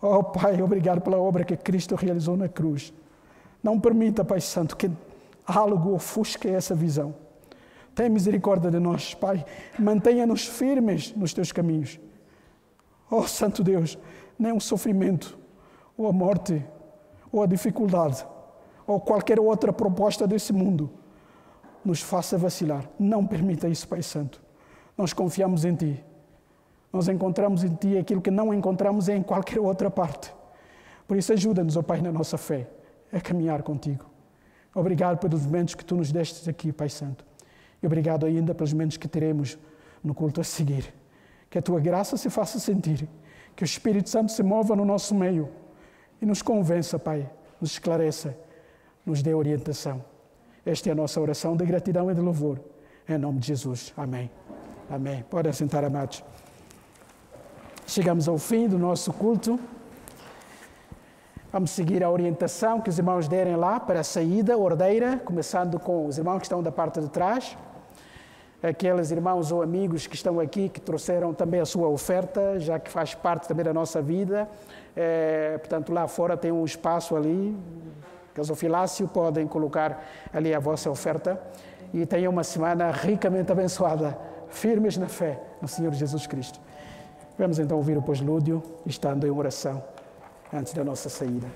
C: Ó Pai, obrigado pela obra que Cristo realizou na cruz. Não permita, Pai Santo, que algo ofusque essa visão. Tenha misericórdia de nós, Pai. Mantenha-nos firmes nos teus caminhos. Ó Santo Deus, nem o sofrimento, ou a morte, ou a dificuldade, ou qualquer outra proposta desse mundo nos faça vacilar. Não permita isso, Pai Santo. Nós confiamos em Ti. Nós encontramos em Ti aquilo que não encontramos em qualquer outra parte. Por isso, ajuda-nos, ó Pai, na nossa fé, a caminhar contigo. Obrigado pelos momentos que Tu nos destes aqui, Pai Santo. E obrigado ainda pelos momentos que teremos no culto a seguir. Que a Tua graça se faça sentir. Que o Espírito Santo se mova no nosso meio e nos convença, Pai, nos esclareça, nos dê orientação. Esta é a nossa oração de gratidão e de louvor. Em nome de Jesus. Amém. Amém. Podem sentar, amados. Chegamos ao fim do nosso culto. Vamos seguir a orientação que os irmãos derem lá para a saída, ordeira, começando com os irmãos que estão da parte de trás. Aqueles irmãos ou amigos que estão aqui, que trouxeram também a sua oferta, já que faz parte também da nossa vida. Portanto, lá fora tem um espaço ali, gasofilácio, podem colocar ali a vossa oferta. E tenham uma semana ricamente abençoada, firmes na fé no Senhor Jesus Cristo. Vamos então ouvir o pós-lúdio, estando em oração, antes da nossa saída.